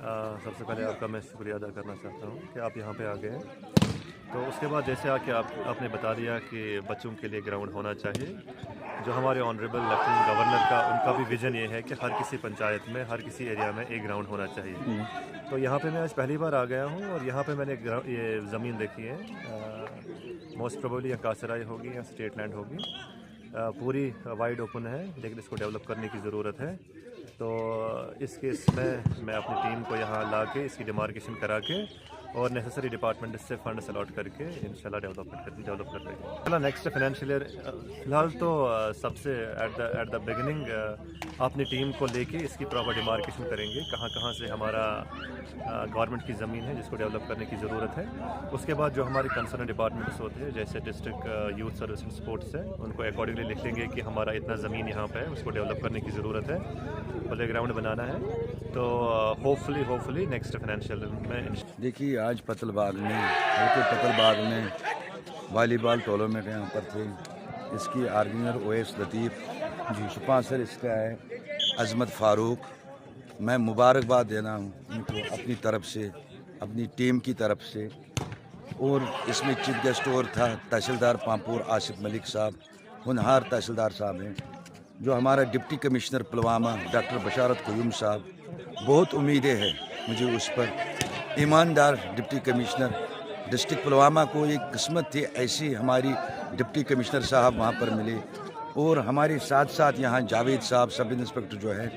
सबसे पहले आपका मैं शुक्रिया अदा करना चाहता हूँ कि आप यहाँ पे आ गए हैं। तो उसके बाद जैसे आके आपने बता दिया कि बच्चों के लिए ग्राउंड होना चाहिए। जो हमारे ऑनरेबल लेफ्टिनेंट गवर्नर का उनका भी विज़न ये है कि हर किसी पंचायत में, हर किसी एरिया में एक ग्राउंड होना चाहिए। तो यहाँ पे मैं आज पहली बार आ गया हूँ और यहाँ पे मैंने ये ज़मीन देखी है। मोस्ट प्रोबेबली या कासराई होगी या स्टेट लैंड होगी। पूरी वाइड ओपन है, लेकिन इसको डेवलप करने की ज़रूरत है। तो इस केस में मैं अपनी टीम को यहाँ ला के इसकी डिमार्केशन करा के और नेसेसरी डिपार्टमेंट से फंड्स अलॉट करके इंशाल्लाह डेवलप कर देंगे। नेक्स्ट फाइनेंशियल ईयर फ़िलहाल तो सबसे एट द बिगिनिंग अपनी टीम को लेके इसकी प्रॉपर डिमार्केशन करेंगे, कहाँ से हमारा गवर्नमेंट की ज़मीन है जिसको डेवलप करने की ज़रूरत है। उसके बाद जो हमारी कंसर्न डिपार्टमेंट्स होते हैं जैसे district youth service and sports है, उनको अकॉर्डिंगली लिख लेंगे कि हमारा इतना ज़मीन यहाँ पे है, उसको डेवलप करने की ज़रूरत है, प्ले ग्राउंड बनाना है। तो होपफुली नेक्स्ट फाइनेंशियल में। देखिए आज पतलबाग में वॉलीबॉल टूर्नामेंट यहाँ पर थे। इसकी ऑर्गेनाइजर ओएस लतीफ़ जी, स्पॉन्सर इसका है अजमत फ़ारूक। मैं मुबारकबाद देना हूँ उनको अपनी तरफ से, अपनी टीम की तरफ से। और इसमें चीफ गेस्ट और था तहसीलदार पामपुर आसिफ मलिक साहब, होनहार तहसीलदार साहब हैं। जो हमारा डिप्टी कमिश्नर पुलवामा डॉक्टर बशारत क़यूम साहब, बहुत उम्मीदें हैं मुझे उस पर। ईमानदार डिप्टी कमिश्नर, डिस्ट्रिक्ट पुलवामा को एक किस्मत थी ऐसी हमारी डिप्टी कमिश्नर साहब वहाँ पर मिले। और हमारे साथ साथ यहाँ जावेद साहब सब इंस्पेक्टर जो है,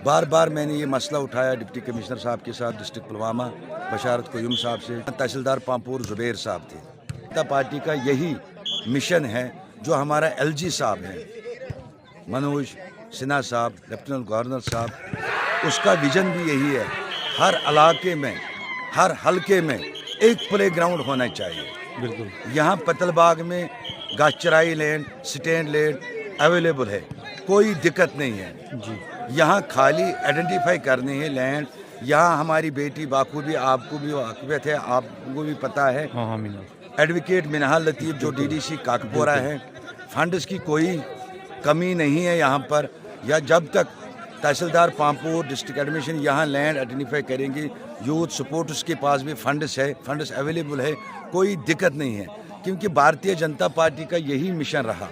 बार बार मैंने ये मसला उठाया डिप्टी कमिश्नर साहब के साथ डिस्ट्रिक्ट पुलवामा बशारत क़यूम साहब से। तहसीलदार पामपुर ज़ुबैर साहब थे। जनता पार्टी का यही मिशन है जो हमारा एलजी साहब हैं, मनोज सिन्हा साहब, लेफ्टिनेंट गवर्नर साहब, उसका विजन भी यही है। हर इलाके में, हर हलके में एक प्ले ग्राउंड होना चाहिए। बिल्कुल। यहाँ पतलबाग में गाचराई लैंड, स्टैंड लैंड अवेलेबल है, कोई दिक्कत नहीं है जी। यहाँ खाली आइडेंटिफाई करने हैं लैंड। यहाँ हमारी बेटी बाखूबी, आपको भी वाक़ियत है, आपको भी पता है, एडवोकेट मिनहाल लतीफ़ जो डीडीसी काकपोरा है, फंड्स की कोई कमी नहीं है यहाँ पर। या जब तक तहसीलदार पामपुर डिस्ट्रिक्ट एडमिशन यहाँ लैंड आइडेंटिफाई करेंगे, यूथ सपोर्ट उसके पास भी फंड्स है, फंड्स अवेलेबल है, कोई दिक्कत नहीं है। क्योंकि भारतीय जनता पार्टी का यही मिशन रहा।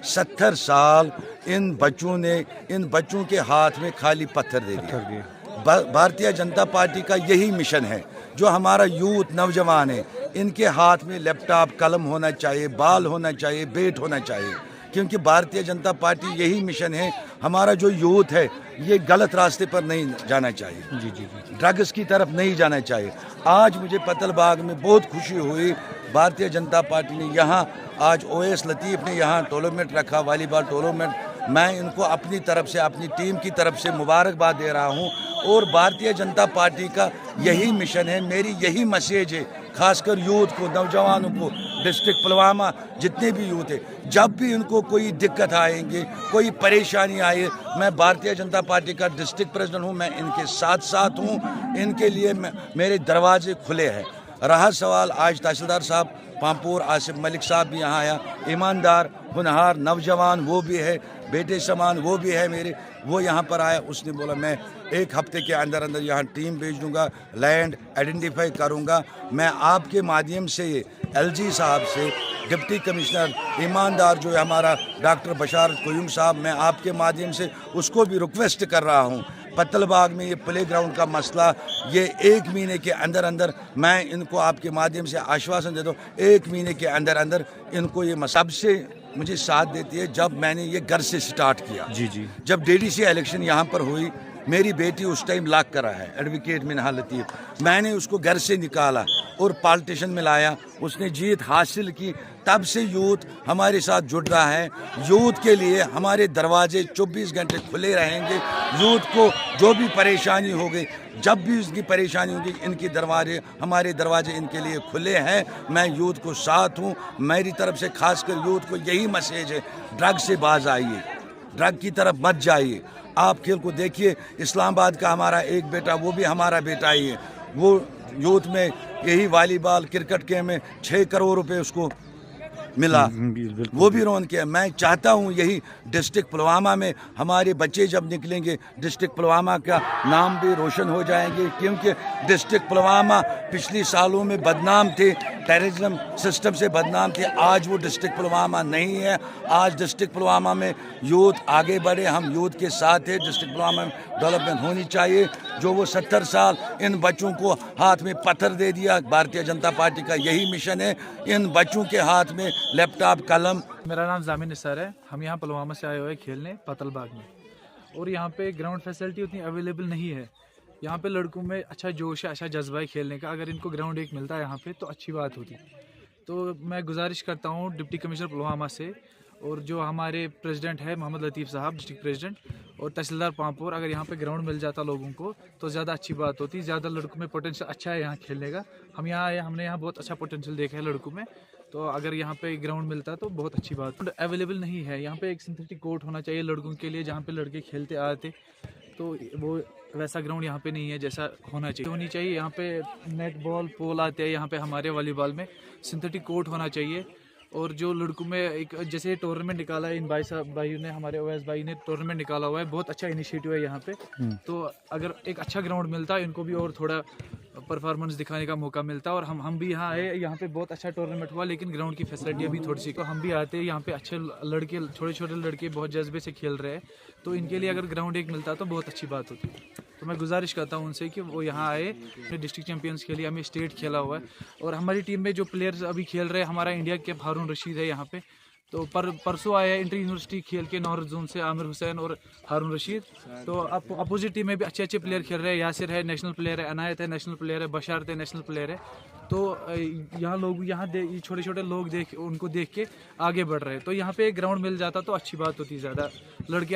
70 साल इन बच्चों के हाथ में खाली पत्थर दे दिया। भारतीय जनता पार्टी का यही मिशन है। जो हमारा यूथ नौजवान है, इनके हाथ में लैपटॉप, कलम होना चाहिए, बाल होना चाहिए, बेट होना चाहिए। क्योंकि भारतीय जनता पार्टी यही मिशन है, हमारा जो यूथ है ये गलत रास्ते पर नहीं जाना चाहिए जी, ड्रग्स की तरफ नहीं जाना चाहिए। आज मुझे पतलबाग में बहुत खुशी हुई, भारतीय जनता पार्टी ने यहाँ आज ओएस लतीफ़ ने यहाँ टूर्नामेंट रखा, वॉलीबॉल टूर्नामेंट। मैं इनको अपनी तरफ से, अपनी टीम की तरफ से मुबारकबाद दे रहा हूँ। और भारतीय जनता पार्टी का यही मिशन है, मेरी यही मैसेज है, खासकर यूथ को, नौजवानों को, डिस्ट्रिक्ट पुलवामा जितने भी यूथ है, जब भी इनको कोई दिक्कत आएंगे, कोई परेशानी आए, मैं भारतीय जनता पार्टी का डिस्ट्रिक्ट प्रेसिडेंट हूँ, मैं इनके साथ हूँ। इनके लिए मेरे दरवाजे खुले हैं। रहा सवाल आज तहसीलदार साहब पामपुर आसिफ मलिक साहब भी यहाँ आया, ईमानदार, होनहार, नौजवान वो भी है, बेटे समान वो भी है मेरे, वो यहाँ पर आया। उसने बोला मैं 1 हफ्ते के अंदर यहाँ टीम भेज दूँगा, लैंड आइडेंटिफाई करूँगा। मैं आपके माध्यम से एलजी साहब से, डिप्टी कमिश्नर ईमानदार जो है हमारा डॉक्टर बशारत क़यूम साहब, मैं आपके माध्यम से उसको भी रिक्वेस्ट कर रहा हूँ, पतलबाग में ये प्ले ग्राउंड का मसला ये 1 महीने के अंदर मैं इनको आपके माध्यम से आश्वासन देता हूँ, 1 महीने के अंदर इनको ये सबसे मुझे साथ देती है। जब मैंने ये घर से स्टार्ट किया जी, जब डीडीसी इलेक्शन यहाँ पर हुई, मेरी बेटी उस टाइम लाक करा है, एडवोकेट मिनहाल लतीफ़, मैंने उसको घर से निकाला और पॉलिटिशियन में लाया, उसने जीत हासिल की। तब से यूथ हमारे साथ जुड़ रहा है। यूथ के लिए हमारे दरवाजे 24 घंटे खुले रहेंगे। यूथ को जो भी परेशानी होगी, जब भी उसकी परेशानी होगी, इनके दरवाजे, हमारे दरवाजे इनके लिए खुले हैं। मैं यूथ को साथ हूँ। मेरी तरफ से खासकर यूथ को यही मैसेज है, ड्रग से बाज आइए, ड्रग की तरफ मत जाइए। आप खेल को देखिए, इस्लामाबाद का हमारा एक बेटा, वो भी हमारा बेटा ही है, वो यूथ में यही वॉलीबॉल क्रिकेट के में 6 करोड़ रुपए उसको मिला, बिल्कुल। वो भी रौनक है। मैं चाहता हूँ यही डिस्ट्रिक्ट पुलवामा में हमारे बच्चे जब निकलेंगे, डिस्ट्रिक्ट पुलवामा का नाम भी रोशन हो जाएंगे, क्योंकि डिस्ट्रिक्ट पुलवामा पिछले सालों में बदनाम थे, टेररिज्म सिस्टम से बदनाम थे। आज वो डिस्ट्रिक्ट पुलवामा नहीं है। आज डिस्ट्रिक्ट पुलवामा में यूथ आगे बढ़े, हम यूथ के साथ हैं। डिस्ट्रिक्ट पुलवामा में डेवलपमेंट होनी चाहिए। जो वो 70 साल इन बच्चों को हाथ में पत्थर दे दिया, भारतीय जनता पार्टी का यही मिशन है, इन बच्चों के हाथ में लैपटॉप, कलम। मेरा नाम जामिन निसार है। हम यहाँ पुलवामा से आए हुए हैं खेलने पतल बाग में, और यहाँ पे ग्राउंड फैसिलिटी उतनी अवेलेबल नहीं है। यहाँ पे लड़कों में अच्छा जोश है, अच्छा जज्बा है खेलने का। अगर इनको ग्राउंड एक मिलता है यहाँ पे तो अच्छी बात होती। तो मैं गुजारिश करता हूँ डिप्टी कमिश्नर पुलवामा से, और जो हमारे प्रेसिडेंट है मोहम्मद लतीफ़ साहब, डिस्ट्रिक्ट प्रेसिडेंट, और तहसीलदार पामपुर, अगर यहाँ पे ग्राउंड मिल जाता लोगों को तो ज़्यादा अच्छी बात होती। ज़्यादा लड़कों में पोटेंशियल अच्छा है यहाँ खेलने का। हम यहाँ आए, हमने यहाँ बहुत अच्छा पोटेंशियल देखा है लड़कों में। तो अगर यहाँ पे ग्राउंड मिलता तो बहुत अच्छी बात। अवेलेबल नहीं है यहाँ पे। एक सिंथेटिक कोर्ट होना चाहिए लड़कों के लिए, जहाँ पे लड़के खेलते आते। तो वो वैसा ग्राउंड यहाँ पे नहीं है जैसा होना चाहिए। यहाँ पे नेट बॉल पोल आते हैं, यहाँ पे हमारे वॉलीबॉल में सिंथेटिक कोर्ट होना चाहिए। और जो लड़कों में एक जैसे टूर्नामेंट निकाला है इन भाई ने, हमारे ओवैस भाई ने टूर्नामेंट निकाला हुआ है, बहुत अच्छा इनिशिएटिव है यहाँ पे। तो अगर एक अच्छा ग्राउंड मिलता इनको भी और थोड़ा परफॉर्मेंस दिखाने का मौका मिलता। और हम भी यहाँ आए, यहाँ पे बहुत अच्छा टूर्नामेंट हुआ, लेकिन ग्राउंड की फैसिलिटी अभी थोड़ी सी। तो हम भी आते हैं यहाँ पे, अच्छे लड़के, छोटे छोटे लड़के बहुत जज्बे से खेल रहे हैं। तो इनके लिए अगर ग्राउंड एक मिलता तो बहुत अच्छी बात होती। तो मैं गुजारिश करता हूँ उनसे कि वो यहाँ आए। हमने डिस्ट्रिक्ट चैंपियंस के लिए, हमें स्टेट खेला हुआ है, और हमारी टीम में जो प्लेयर्स अभी खेल रहे हैं, हमारा इंडिया के हारून रशीद है यहाँ पे। तो परसों आया इंटर यूनिवर्सिटी खेल के नॉर्थ जोन से आमिर हुसैन और हारून रशीद। तो अपोजिट टीम में भी अच्छे अच्छे प्लेयर खेल रहे हैं। यासिर है, नेशनल प्लेयर है, अनायत है, नेशनल प्लेयर है, बशारत है, नेशनल प्लेयर है। तो यहाँ लोग छोटे छोटे लोग उनको देख के आगे बढ़ रहे हैं। तो यहाँ पे एक ग्राउंड मिल जाता तो अच्छी बात होती। ज़्यादा लड़के